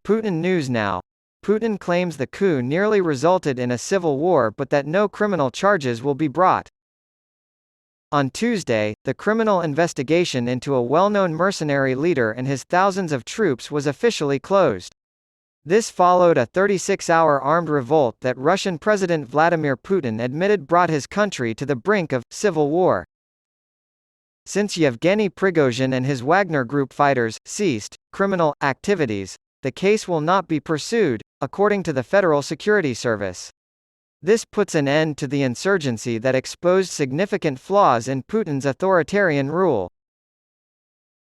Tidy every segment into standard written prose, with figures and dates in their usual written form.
Putin News Now. Putin claims the coup nearly resulted in a civil war but that no criminal charges will be brought. On Tuesday, the criminal investigation into a well-known mercenary leader and his thousands of troops was officially closed. This followed a 36-hour armed revolt that Russian President Vladimir Putin admitted brought his country to the brink of civil war. Since Yevgeny Prigozhin and his Wagner Group fighters ceased criminal activities, the case will not be pursued, according to the Federal Security Service. This puts an end to the insurgency that exposed significant flaws in Putin's authoritarian rule.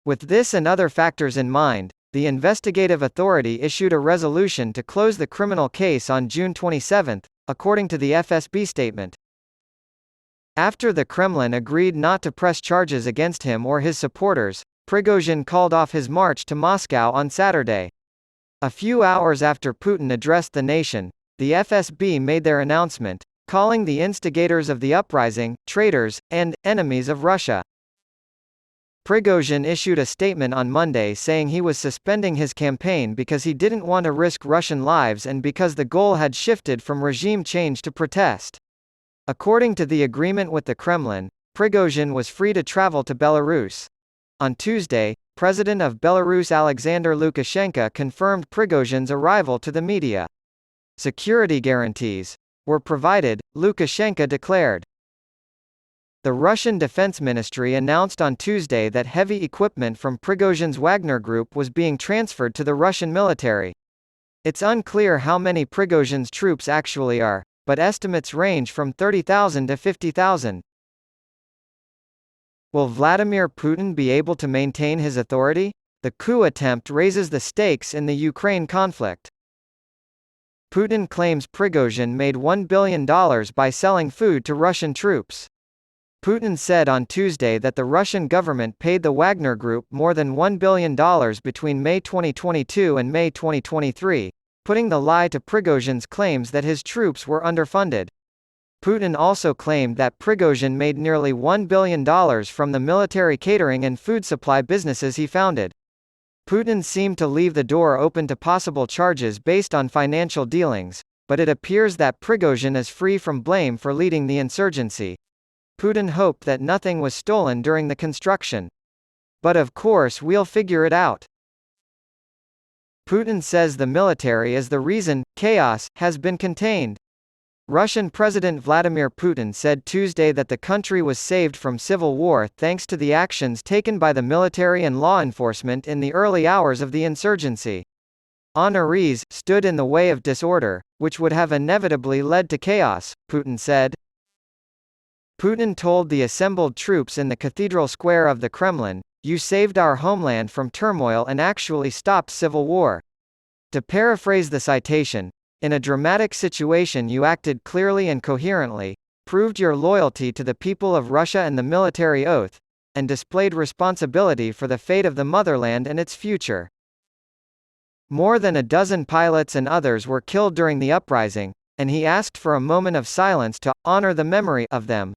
With this and other factors in mind, the investigative authority issued a resolution to close the criminal case on June 27, according to the FSB statement. After the Kremlin agreed not to press charges against him or his supporters, Prigozhin called off his march to Moscow on Saturday. A few hours after Putin addressed the nation, the FSB made their announcement, calling the instigators of the uprising traitors and enemies of Russia. Prigozhin issued a statement on Monday saying he was suspending his campaign because he didn't want to risk Russian lives and because the goal had shifted from regime change to protest. According to the agreement with the Kremlin, Prigozhin was free to travel to Belarus. On Tuesday, President of Belarus Alexander Lukashenko confirmed Prigozhin's arrival to the media. Security guarantees were provided, Lukashenko declared. The Russian Defense Ministry announced on Tuesday that heavy equipment from Prigozhin's Wagner Group was being transferred to the Russian military. It's unclear how many Prigozhin's troops actually are, but estimates range from 30,000 to 50,000. Will Vladimir Putin be able to maintain his authority? The coup attempt raises the stakes in the Ukraine conflict. Putin claims Prigozhin made $1 billion by selling food to Russian troops. Putin said on Tuesday that the Russian government paid the Wagner Group more than $1 billion between May 2022 and May 2023, putting the lie to Prigozhin's claims that his troops were underfunded. Putin also claimed that Prigozhin made nearly $1 billion from the military catering and food supply businesses he founded. Putin seemed to leave the door open to possible charges based on financial dealings, but it appears that Prigozhin is free from blame for leading the insurgency. Putin hoped that nothing was stolen during the construction. But of course we'll figure it out. Putin says the military is the reason chaos has been contained. Russian President Vladimir Putin said Tuesday that the country was saved from civil war thanks to the actions taken by the military and law enforcement in the early hours of the insurgency. Honorees stood in the way of disorder, which would have inevitably led to chaos, Putin said. Putin told the assembled troops in the Cathedral Square of the Kremlin, "You saved our homeland from turmoil and actually stopped civil war." To paraphrase the citation, "In a dramatic situation you acted clearly and coherently, proved your loyalty to the people of Russia and the military oath, and displayed responsibility for the fate of the motherland and its future." More than a dozen pilots and others were killed during the uprising, and he asked for a moment of silence to honor the memory of them.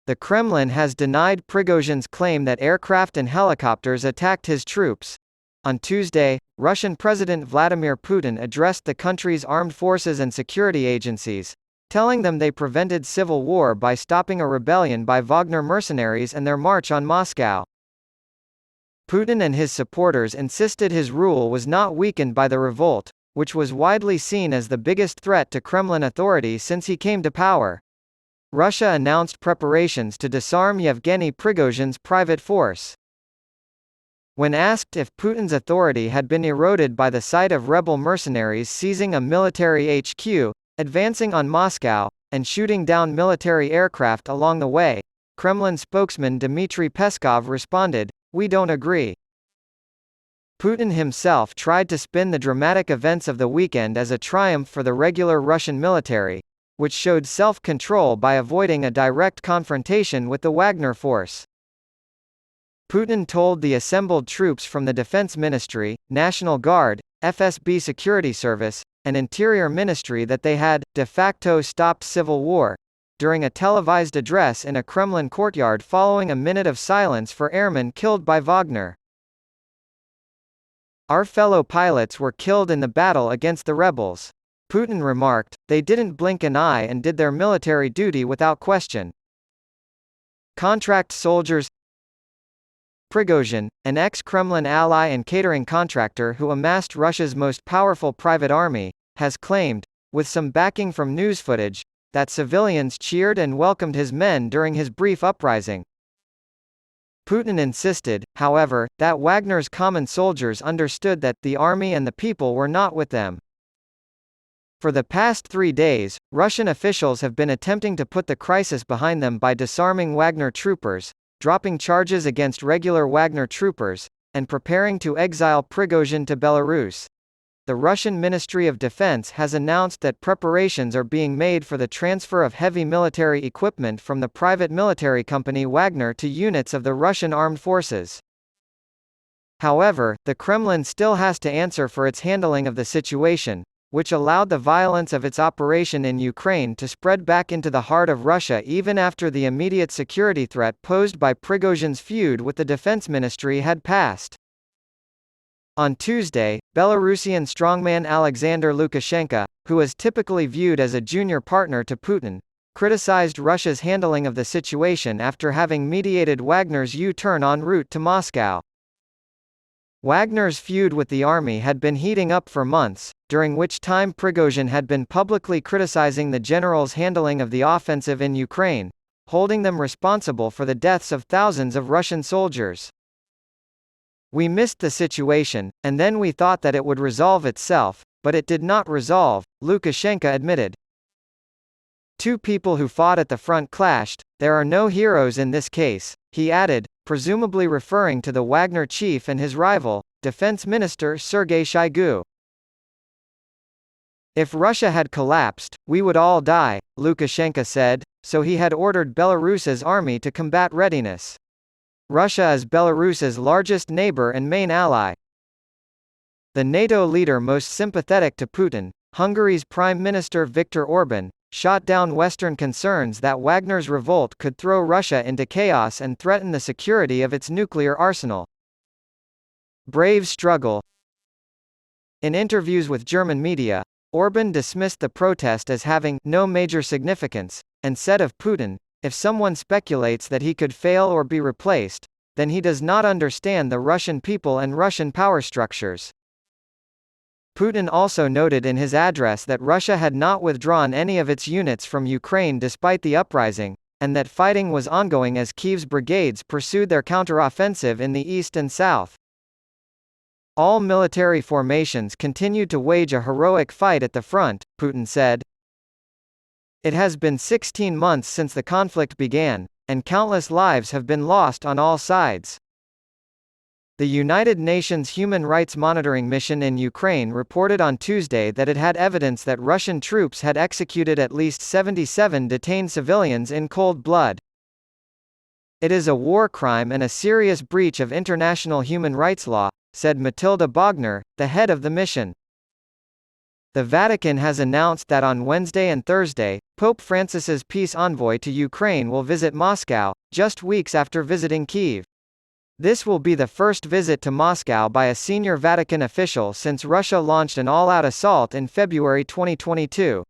The Kremlin has denied Prigozhin's claim that aircraft and helicopters attacked his troops. On Tuesday, Russian President Vladimir Putin addressed the country's armed forces and security agencies, telling them they prevented civil war by stopping a rebellion by Wagner mercenaries and their march on Moscow. Putin and his supporters insisted his rule was not weakened by the revolt, which was widely seen as the biggest threat to Kremlin authority since he came to power. Russia announced preparations to disarm Yevgeny Prigozhin's private force. When asked if Putin's authority had been eroded by the sight of rebel mercenaries seizing a military HQ, advancing on Moscow, and shooting down military aircraft along the way, Kremlin spokesman Dmitry Peskov responded, "We don't agree." Putin himself tried to spin the dramatic events of the weekend as a triumph for the regular Russian military, which showed self-control by avoiding a direct confrontation with the Wagner force. Putin told the assembled troops from the Defense Ministry, National Guard, FSB Security Service, and Interior Ministry that they had, de facto stopped civil war, during a televised address in a Kremlin courtyard following a minute of silence for airmen killed by Wagner. "Our fellow pilots were killed in the battle against the rebels." Putin remarked, "They didn't blink an eye and did their military duty without question." Contract soldiers. Prigozhin, an ex-Kremlin ally and catering contractor who amassed Russia's most powerful private army, has claimed, with some backing from news footage, that civilians cheered and welcomed his men during his brief uprising. Putin insisted, however, that Wagner's common soldiers understood that the army and the people were not with them. For the past 3 days, Russian officials have been attempting to put the crisis behind them by disarming Wagner troopers, dropping charges against regular Wagner troopers, and preparing to exile Prigozhin to Belarus. The Russian Ministry of Defense has announced that preparations are being made for the transfer of heavy military equipment from the private military company Wagner to units of the Russian armed forces. However, the Kremlin still has to answer for its handling of the situation, which allowed the violence of its operation in Ukraine to spread back into the heart of Russia even after the immediate security threat posed by Prigozhin's feud with the defense ministry had passed. On Tuesday, Belarusian strongman Alexander Lukashenko, who is typically viewed as a junior partner to Putin, criticized Russia's handling of the situation after having mediated Wagner's U-turn en route to Moscow. Wagner's feud with the army had been heating up for months, during which time Prigozhin had been publicly criticizing the general's handling of the offensive in Ukraine, holding them responsible for the deaths of thousands of Russian soldiers. "We missed the situation, and then we thought that it would resolve itself, but it did not resolve," Lukashenko admitted. "Two people who fought at the front clashed, there are no heroes in this case," he added, presumably referring to the Wagner chief and his rival, Defense Minister Sergei Shoigu. "If Russia had collapsed, we would all die," Lukashenko said, so he had ordered Belarus's army to combat readiness. Russia is Belarus's largest neighbor and main ally. The NATO leader most sympathetic to Putin, Hungary's Prime Minister Viktor Orban, shot down Western concerns that Wagner's revolt could throw Russia into chaos and threaten the security of its nuclear arsenal. Brave struggle. In interviews with German media, Orban dismissed the protest as having no major significance, and said of Putin, "If someone speculates that he could fail or be replaced, then he does not understand the Russian people and Russian power structures." Putin also noted in his address that Russia had not withdrawn any of its units from Ukraine despite the uprising, and that fighting was ongoing as Kyiv's brigades pursued their counter-offensive in the east and south. "All military formations continued to wage a heroic fight at the front," Putin said. "It has been 16 months since the conflict began, and countless lives have been lost on all sides." The United Nations Human Rights Monitoring Mission in Ukraine reported on Tuesday that it had evidence that Russian troops had executed at least 77 detained civilians in cold blood. "It is a war crime and a serious breach of international human rights law," said Matilda Bogner, the head of the mission. The Vatican has announced that on Wednesday and Thursday, Pope Francis's peace envoy to Ukraine will visit Moscow, just weeks after visiting Kyiv. This will be the first visit to Moscow by a senior Vatican official since Russia launched an all-out assault in February 2022.